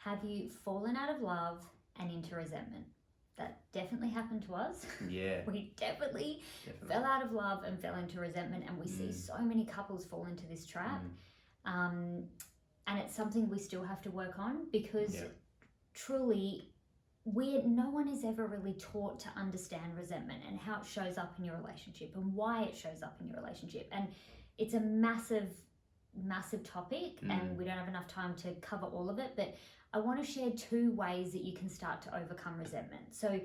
Have you fallen out of love and into resentment? That definitely happened to us. Yeah. We definitely fell out of love and fell into resentment, and we see so many couples fall into this trap. And it's something we still have to work on, because truly no one is ever really taught to understand resentment and how it shows up in your relationship and why it shows up in your relationship. And it's a massive topic, and we don't have enough time to cover all of it, but I want to share 2 ways that you can start to overcome resentment. So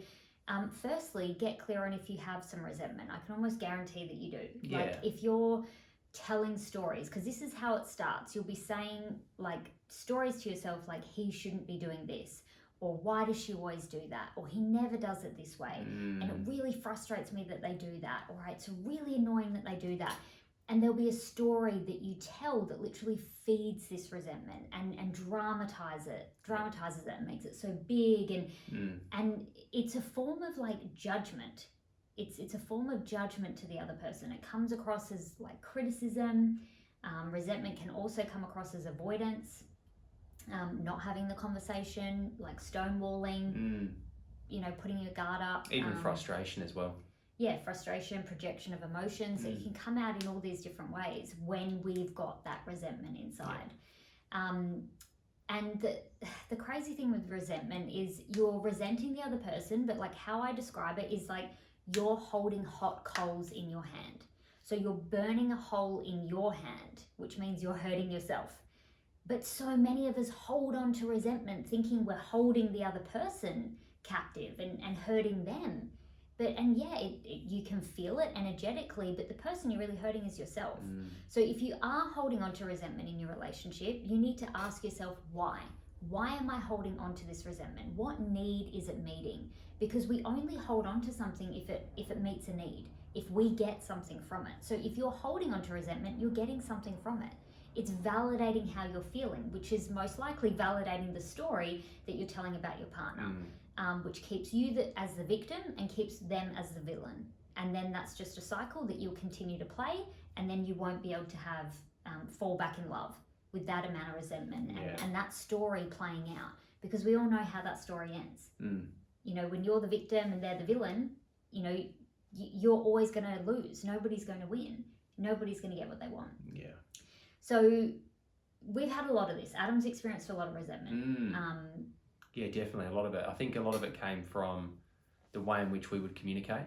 firstly, get clear on if you have some resentment. I can almost guarantee that you do. Like if you're telling stories, because this is how it starts, you'll be saying like stories to yourself like, he shouldn't be doing this, or why does she always do that, or he never does it this way, and it really frustrates me that they do that, or it's really annoying that they do that. And there'll be a story that you tell that literally feeds this resentment and dramatizes it and makes it so big, and it's a form of like judgment. It's a form of judgment to the other person. It comes across as like criticism. Resentment can also come across as avoidance, not having the conversation, like stonewalling, putting your guard up. Even frustration as well. Yeah, frustration, projection of emotions. So it can come out in all these different ways when we've got that resentment inside. And the crazy thing with resentment is you're resenting the other person, but like how I describe it is like you're holding hot coals in your hand. So you're burning a hole in your hand, which means you're hurting yourself. But so many of us hold on to resentment thinking we're holding the other person captive and hurting them. You can feel it energetically, but the person you're really hurting is yourself. So if you are holding on to resentment in your relationship, you need to ask yourself why. Why am I holding on to this resentment? What need is it meeting? Because we only hold on to something if it meets a need, if we get something from it. So if you're holding on to resentment, you're getting something from it. It's validating how you're feeling, which is most likely validating the story that you're telling about your partner. Which keeps you as the victim and keeps them as the villain. And then that's just a cycle that you'll continue to play, and then you won't be able to have fall back in love with that amount of resentment and that story playing out, because we all know how that story ends. When you're the victim and they're the villain, you're always going to lose. Nobody's going to win. Nobody's going to get what they want. Yeah. So we've had a lot of this. Adam's experienced a lot of resentment. Yeah, definitely. A lot of it. I think a lot of it came from the way in which we would communicate.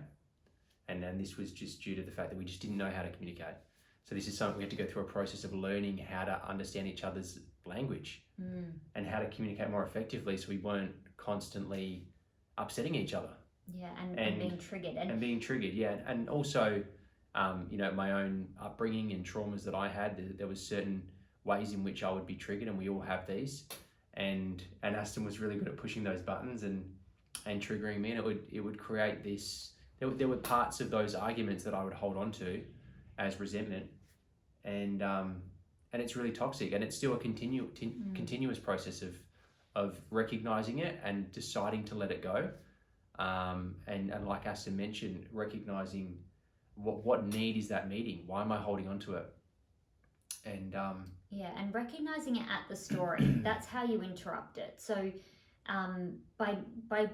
And then this was just due to the fact that we just didn't know how to communicate. So this is something we had to go through a process of learning how to understand each other's language and how to communicate more effectively, so we weren't constantly upsetting each other. Yeah, and being triggered. And being triggered, yeah. And also, my own upbringing and traumas that I had, there was certain ways in which I would be triggered, and we all have these. And Aston was really good at pushing those buttons and triggering me, and it would create this. There were parts of those arguments that I would hold on to as resentment, and it's really toxic, and it's still a continuous process of recognizing it and deciding to let it go, and like Aston mentioned, recognizing what need is that meeting? Why am I holding on to it? And and recognizing it at the story. That's how you interrupt it. So by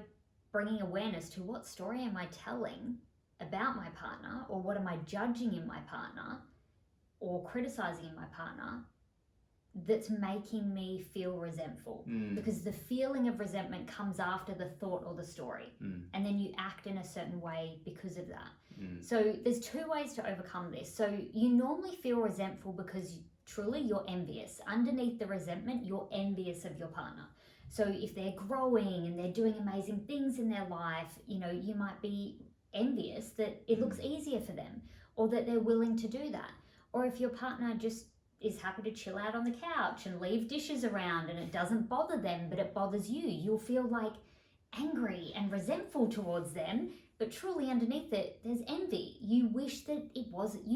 bringing awareness to what story am I telling about my partner, or what am I judging in my partner or criticizing in my partner that's making me feel resentful, because the feeling of resentment comes after the thought or the story, and then you act in a certain way because of that. So there's 2 ways to overcome this. So you normally feel resentful because truly you're envious. Underneath the resentment, you're envious of your partner. So if they're growing and they're doing amazing things in their life, you might be envious that it looks easier for them, or that they're willing to do that. Or if your partner just is happy to chill out on the couch and leave dishes around and it doesn't bother them, but it bothers you, you'll feel like angry and resentful towards them, but truly underneath it, there's envy. You wish that you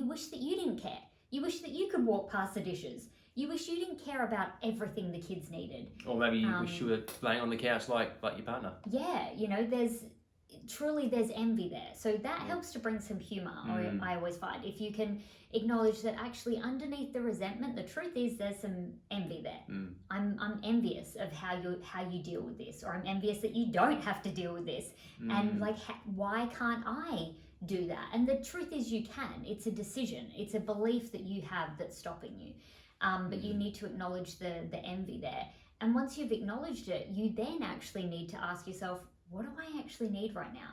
wish that you didn't care. You wish that you could walk past the dishes. You wish you didn't care about everything the kids needed. Or maybe you wish you were laying on the couch like your partner. Yeah, truly there's envy there. So that helps to bring some humor. I always find if you can acknowledge that actually underneath the resentment, the truth is there's some envy there. I'm envious of how you deal with this, or I'm envious that you don't have to deal with this. And like, why can't I do that? And the truth is you can. It's a decision. It's a belief that you have that's stopping you. But you need to acknowledge the envy there. And once you've acknowledged it, you then actually need to ask yourself, what do I actually need right now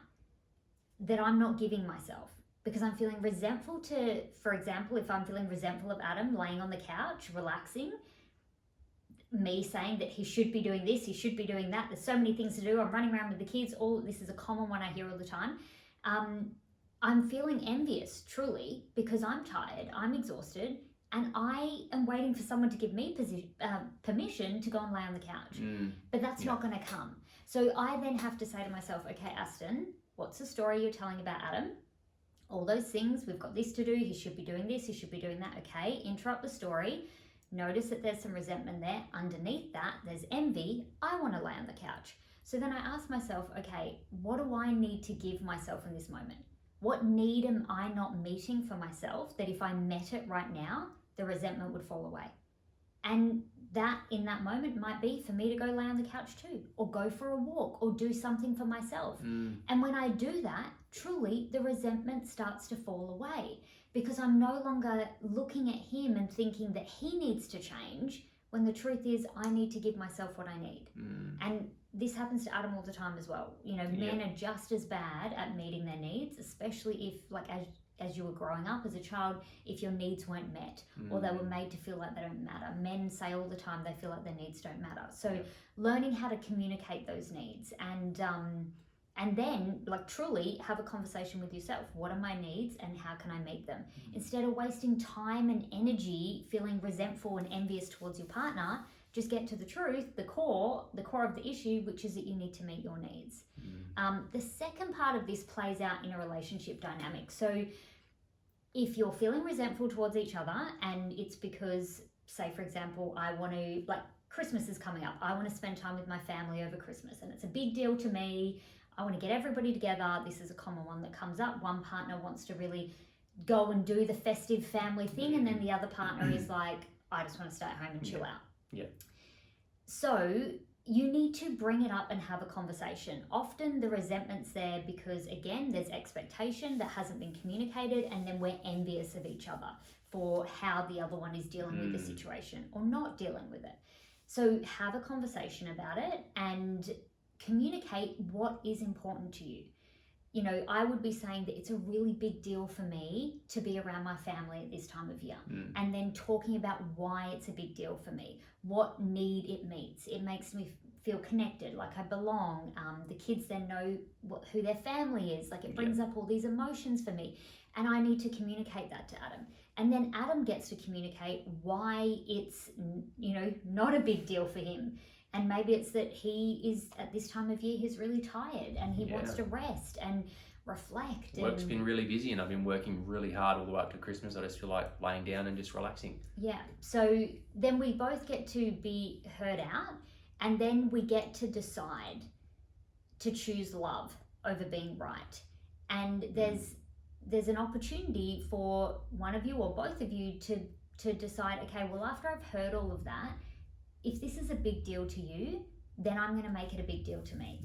that I'm not giving myself? Because I'm feeling resentful for example, if I'm feeling resentful of Adam laying on the couch, relaxing, me saying that he should be doing this, he should be doing that, there's so many things to do, I'm running around with the kids, this is a common one I hear all the time. I'm feeling envious, truly, because I'm tired, I'm exhausted, and I am waiting for someone to give me permission to go and lay on the couch. But that's not going to come. So I then have to say to myself, okay, Aston, what's the story you're telling about Adam? All those things, we've got this to do, he should be doing this, he should be doing that. Okay, interrupt the story. Notice that there's some resentment there. Underneath that, there's envy. I want to lay on the couch. So then I ask myself, okay, what do I need to give myself in this moment? What need am I not meeting for myself that if I met it right now, the resentment would fall away? And that in that moment might be for me to go lay on the couch too, or go for a walk, or do something for myself. And when I do that, truly the resentment starts to fall away, because I'm no longer looking at him and thinking that he needs to change, when the truth is I need to give myself what I need. And this happens to Adam all the time as well. You know, men are just as bad at meeting their needs, especially if, like, as you were growing up as a child, if your needs weren't met, or they were made to feel like they don't matter. Men say all the time they feel like their needs don't matter. So learning how to communicate those needs, and then, like, truly have a conversation with yourself. What are my needs and how can I meet them? Instead of wasting time and energy feeling resentful and envious towards your partner, just get to the truth, the core of the issue, which is that you need to meet your needs. The second part of this plays out in a relationship dynamic. So if you're feeling resentful towards each other, and it's because, say, for example, I want to, like, Christmas is coming up. I want to spend time with my family over Christmas, and it's a big deal to me. I want to get everybody together. This is a common one that comes up. One partner wants to really go and do the festive family thing, and then the other partner is like, I just want to stay at home and chill out. So you need to bring it up and have a conversation. Often the resentment's there because, again, there's expectation that hasn't been communicated, and then we're envious of each other for how the other one is dealing with the situation or not dealing with it. So have a conversation about it and communicate what is important to you. You know, I would be saying that it's a really big deal for me to be around my family at this time of year, and then talking about why it's a big deal for me, what need it meets. It makes me feel connected, like I belong. The kids then know who their family is. Like, it brings up all these emotions for me, and I need to communicate that to Adam. And then Adam gets to communicate why it's, you know, not a big deal for him. And maybe it's that he is, at this time of year, he's really tired and he wants to rest and reflect. Work's been really busy, and I've been working really hard all the way up to Christmas. I just feel like laying down and just relaxing. Yeah. So then we both get to be heard out, and then we get to decide to choose love over being right. And there's an opportunity for one of you or both of you to decide, okay, well, after I've heard all of that, if this is a big deal to you, then I'm going to make it a big deal to me.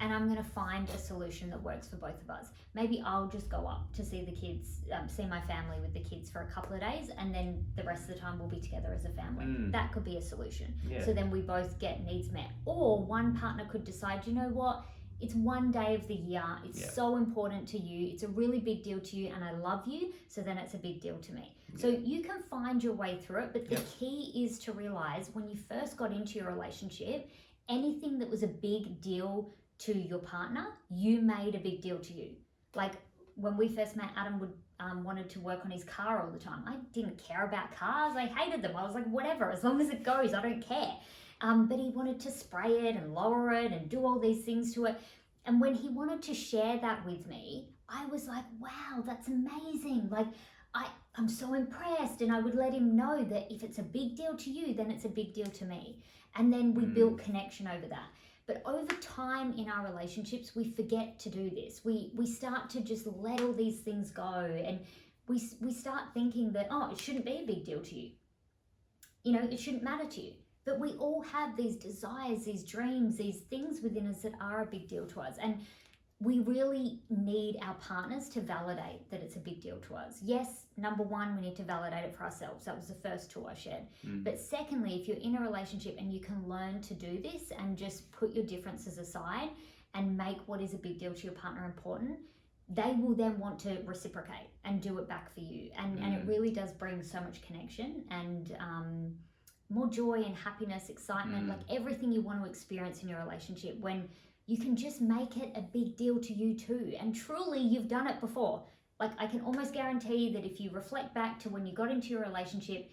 And I'm going to find a solution that works for both of us. Maybe I'll just go up to see the kids, see my family with the kids for a couple of days, and then the rest of the time we'll be together as a family. That could be a solution. So then we both get needs met. Or one partner could decide, you know what, it's one day of the year, it's so important to you, it's a really big deal to you, and I love you, so then it's a big deal to me. So you can find your way through it, but the key is to realize when you first got into your relationship, anything that was a big deal to your partner, you made a big deal to you. Like, when we first met, Adam wanted to work on his car all the time. I didn't care about cars, I hated them. I was like, whatever, as long as it goes, I don't care. But he wanted to spray it and lower it and do all these things to it. And when he wanted to share that with me, I was like, wow, that's amazing. Like, I'm so impressed. And I would let him know that if it's a big deal to you, then it's a big deal to me. And then we built connection over that. But over time in our relationships, we forget to do this. We start to just let all these things go, and we start thinking that, oh, it shouldn't be a big deal to you. You know, it shouldn't matter to you. But we all have these desires, these dreams, these things within us that are a big deal to us. And we really need our partners to validate that it's a big deal to us. Yes, number one, we need to validate it for ourselves. That was the first tool I shared. But secondly, if you're in a relationship and you can learn to do this and just put your differences aside and make what is a big deal to your partner important, they will then want to reciprocate and do it back for you. And it really does bring so much connection and more joy and happiness, excitement, like everything you want to experience in your relationship when you can just make it a big deal to you too. And truly, you've done it before. Like, I can almost guarantee that if you reflect back to when you got into your relationship,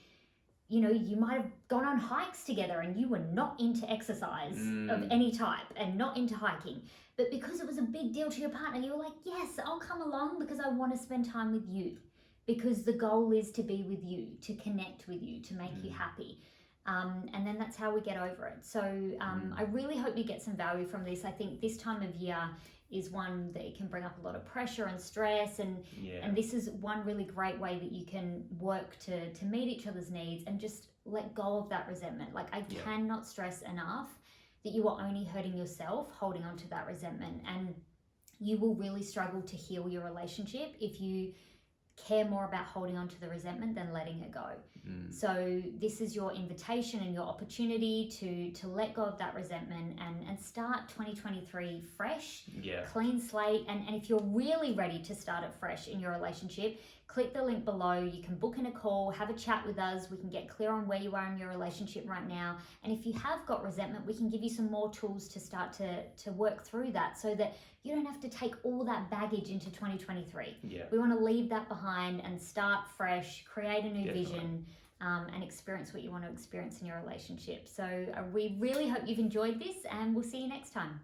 you know, you might have gone on hikes together and you were not into exercise of any type and not into hiking. But because it was a big deal to your partner, you were like, yes, I'll come along because I want to spend time with you. Because the goal is to be with you, to connect with you, to make you happy. And then that's how we get over it. So I really hope you get some value from this. I think this time of year is one that it can bring up a lot of pressure and stress, and this is one really great way that you can work to meet each other's needs and just let go of that resentment. Like, I cannot stress enough that you are only hurting yourself holding on to that resentment, and you will really struggle to heal your relationship if you care more about holding on to the resentment than letting it go. So this is your invitation and your opportunity to let go of that resentment and start 2023 fresh, clean slate. And if you're really ready to start it fresh in your relationship, click the link below. You can book in a call, have a chat with us. We can get clear on where you are in your relationship right now. And if you have got resentment, we can give you some more tools to start to work through that so that you don't have to take all that baggage into 2023. We want to leave that behind and start fresh, create a new vision, and experience what you want to experience in your relationship. So we really hope you've enjoyed this, and we'll see you next time.